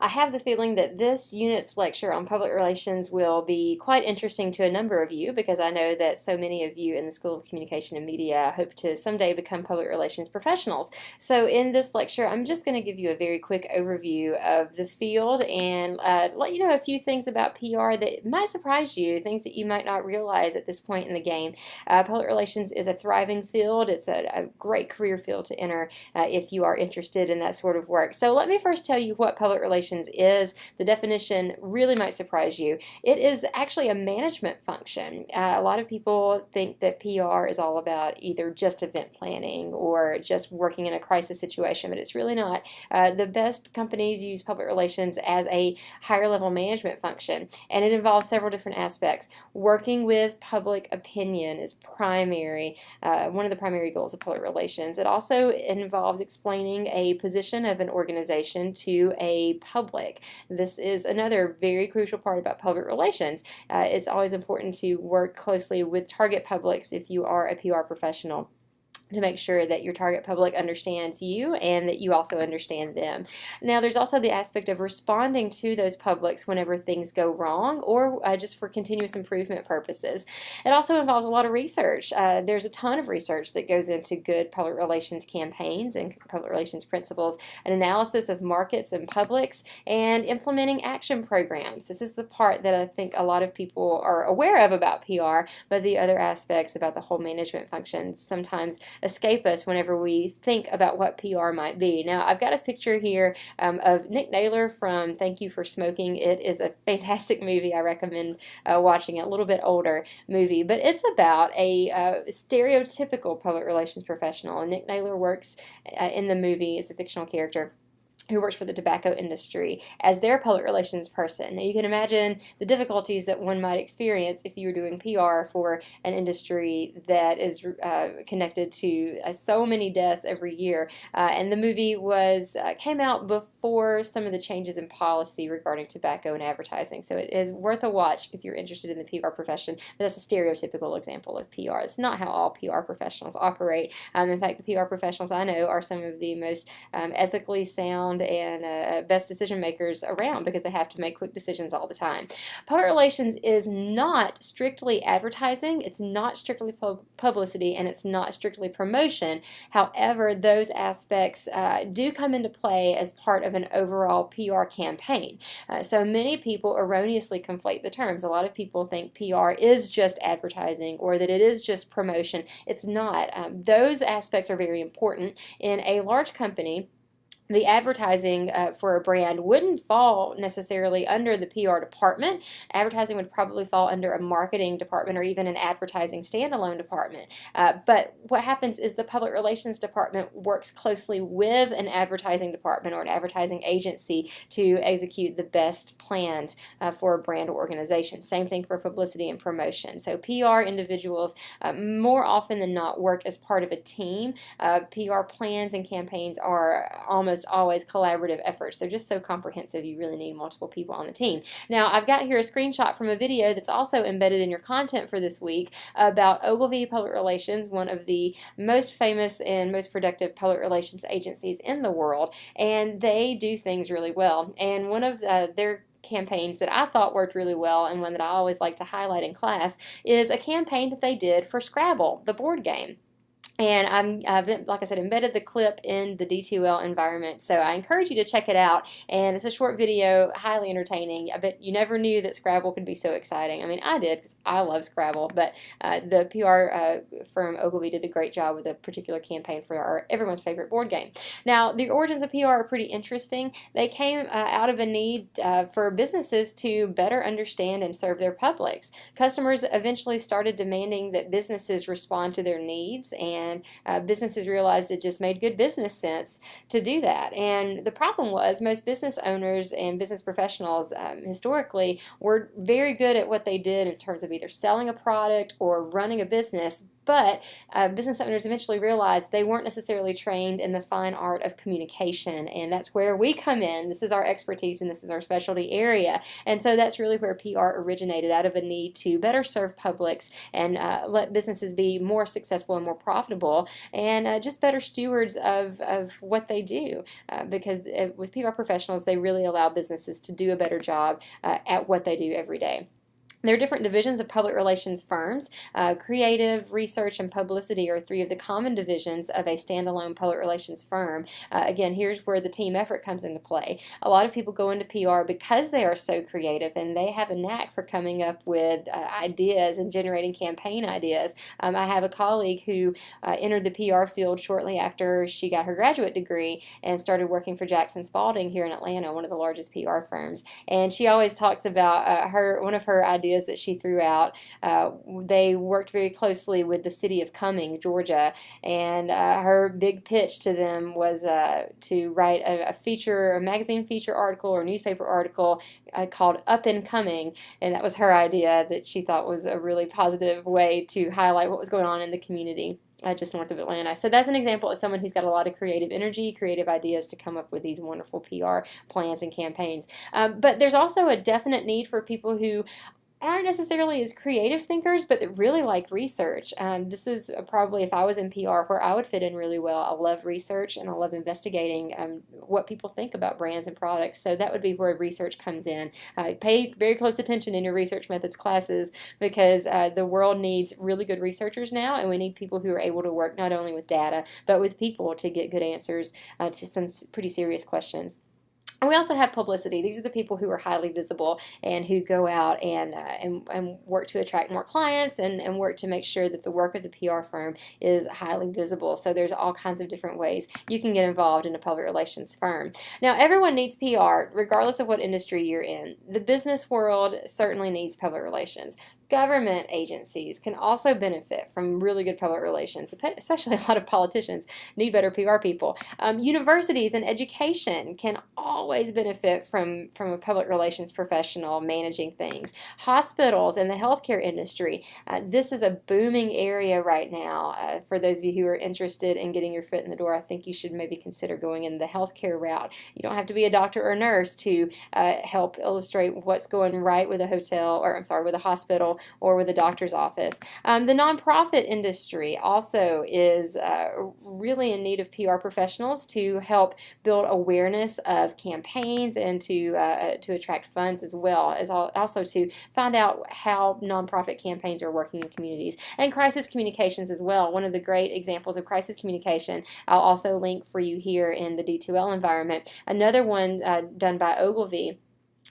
I have the feeling that this unit's lecture on public relations will be quite interesting to a number of you because I know that so many of you in the School of Communication and Media hope to someday become public relations professionals. So in this lecture, I'm just going to give you a very quick overview of the field and let you know a few things about PR that might surprise you, things that you might not realize at this point in the game. Public relations is a thriving field. It's a great career field to enter if you are interested in that sort of work. So let me first tell you what public relations is. The definition really might surprise you. It is actually a management function. A lot of people think that PR is all about either just event planning or just working in a crisis situation, but it's really not. The best companies use public relations as a higher level management function, and it involves several different aspects. Working with public opinion is primary, one of the primary goals of public relations. It also involves explaining a position of an organization to a public. This is another very crucial part about public relations. It's always important to work closely with target publics if you are a PR professional, to make sure that your target public understands you and that you also understand them. Now, there's also the aspect of responding to those publics whenever things go wrong or just for continuous improvement purposes. It also involves a lot of research. There's a ton of research that goes into good public relations campaigns and public relations principles, an analysis of markets and publics, and implementing action programs. This is the part that I think a lot of people are aware of about PR, but the other aspects about the whole management function sometimes escape us whenever we think about what PR might be. Now, I've got a picture here of Nick Naylor from Thank You for Smoking. It is a fantastic movie. I recommend watching it. A little bit older movie, but it's about a stereotypical public relations professional. And Nick Naylor works in the movie as a fictional character who works for the tobacco industry as their public relations person. Now, you can imagine the difficulties that one might experience if you were doing PR for an industry that is connected to so many deaths every year. And the movie came out before some of the changes in policy regarding tobacco and advertising. So it is worth a watch if you're interested in the PR profession. But that's a stereotypical example of PR. It's not how all PR professionals operate. In fact, the PR professionals I know are some of the most ethically sound and best decision makers around because they have to make quick decisions all the time. Public relations is not strictly advertising, it's not strictly publicity, and it's not strictly promotion. However, those aspects do come into play as part of an overall PR campaign. So many people erroneously conflate the terms. A lot of people think PR is just advertising or that it is just promotion. It's not. Those aspects are very important. In a large company, the advertising for a brand wouldn't fall necessarily under the PR department. Advertising would probably fall under a marketing department or even an advertising standalone department. But what happens is the public relations department works closely with an advertising department or an advertising agency to execute the best plans for a brand or organization. Same thing for publicity and promotion. So PR individuals more often than not work as part of a team. PR plans and campaigns are almost always collaborative efforts. They're just so comprehensive, you really need multiple people on the team. Now, I've got here a screenshot from a video that's also embedded in your content for this week about Ogilvy Public Relations, one of the most famous and most productive public relations agencies in the world, and they do things really well. And one of their campaigns that I thought worked really well and one that I always like to highlight in class is a campaign that they did for Scrabble, the board game. And I've like I said, embedded the clip in the D2L environment, so I encourage you to check it out. And it's a short video, highly entertaining. I bet you never knew that Scrabble could be so exciting. I mean, I did because I love Scrabble, but the PR firm Ogilvy did a great job with a particular campaign for everyone's favorite board game. Now, the origins of PR are pretty interesting. They came out of a need for businesses to better understand and serve their publics. Customers eventually started demanding that businesses respond to their needs, and businesses realized it just made good business sense to do that. And the problem was most business owners and business professionals historically were very good at what they did in terms of either selling a product or running a business, But business owners eventually realized they weren't necessarily trained in the fine art of communication, and that's where we come in. This is our expertise, and this is our specialty area. And so that's really where PR originated, out of a need to better serve publics and let businesses be more successful and more profitable, and just better stewards of what they do. Because with PR professionals, they really allow businesses to do a better job at what they do every day. There are different divisions of public relations firms. Creative, research, and publicity are three of the common divisions of a standalone public relations firm. Again, here's where the team effort comes into play. A lot of people go into PR because they are so creative and they have a knack for coming up with ideas and generating campaign ideas. I have a colleague who entered the PR field shortly after she got her graduate degree and started working for Jackson Spalding here in Atlanta, one of the largest PR firms. And she always talks about one of her ideas that she threw out. They worked very closely with the city of Cumming, Georgia, and her big pitch to them was to write a magazine feature article or newspaper article called Up and Coming, and that was her idea that she thought was a really positive way to highlight what was going on in the community. Just north of Atlanta. So that's an example of someone who's got a lot of creative energy, creative ideas to come up with these wonderful PR plans and campaigns. But there's also a definite need for people who aren't necessarily as creative thinkers, but that really like research. This is probably, if I was in PR, where I would fit in really well. I love research and I love investigating what people think about brands and products. So that would be where research comes in. Pay very close attention in your research methods classes, because the world needs really good researchers now, and we need people who are able to work not only with data, but with people to get good answers to some pretty serious questions. And we also have publicity. These are the people who are highly visible and who go out and work to attract more clients and work to make sure that the work of the PR firm is highly visible. So there's all kinds of different ways you can get involved in a public relations firm. Now, everyone needs PR, regardless of what industry you're in. The business world certainly needs public relations. Government agencies can also benefit from really good public relations, especially a lot of politicians need better PR people. Universities and education can always benefit from a public relations professional managing things. Hospitals and the healthcare industry, this is a booming area right now. For those of you who are interested in getting your foot in the door, I think you should maybe consider going in the healthcare route. You don't have to be a doctor or nurse to help illustrate what's going right with a with a hospital or with a doctor's office. The nonprofit industry also is really in need of PR professionals to help build awareness of campaigns and to attract funds, as well as also to find out how nonprofit campaigns are working in communities. And crisis communications as well. One of the great examples of crisis communication, I'll also link for you here in the D2L environment. Another one done by Ogilvy.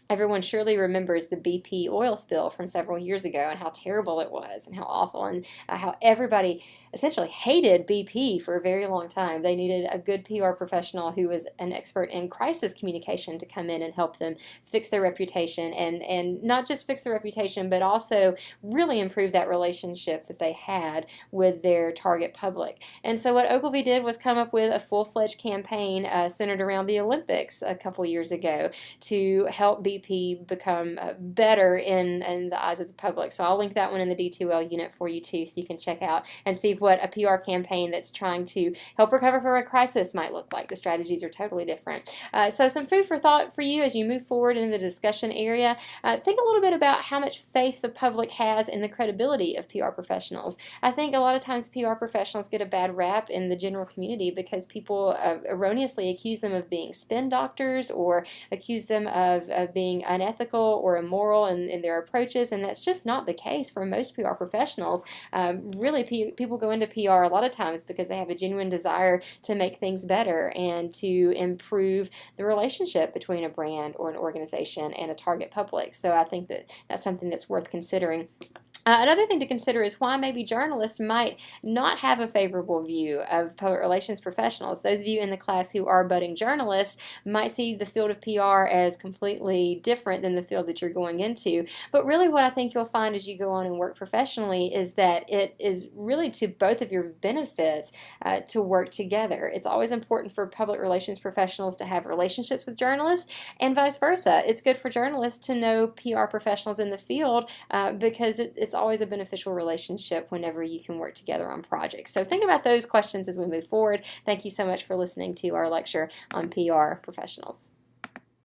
Everyone surely remembers the BP oil spill from several years ago and how terrible it was and how awful, and how everybody essentially hated BP for a very long time. They needed a good PR professional who was an expert in crisis communication to come in and help them fix their reputation, and not just fix their reputation, but also really improve that relationship that they had with their target public. And so what Ogilvy did was come up with a full-fledged campaign centered around the Olympics a couple years ago to help BP become better in the eyes of the public. So I'll link that one in the D2L unit for you too, so you can check out and see what a PR campaign that's trying to help recover from a crisis might look like. The strategies are totally different. So some food for thought for you as you move forward in the discussion area. Think a little bit about how much faith the public has in the credibility of PR professionals. I think a lot of times PR professionals get a bad rap in the general community because people erroneously accuse them of being spin doctors or accuse them of being unethical or immoral in their approaches, and that's just not the case for most PR professionals. Really, people go into PR a lot of times because they have a genuine desire to make things better and to improve the relationship between a brand or an organization and a target public. So I think that that's something that's worth considering. Another thing to consider is why maybe journalists might not have a favorable view of public relations professionals. Those of you in the class who are budding journalists might see the field of PR as completely different than the field that you're going into. But really what I think you'll find as you go on and work professionally is that it is really to both of your benefits to work together. It's always important for public relations professionals to have relationships with journalists, and vice versa. It's good for journalists to know PR professionals in the field because it's it's always a beneficial relationship whenever you can work together on projects. So think about those questions as we move forward. Thank you so much for listening to our lecture on PR professionals.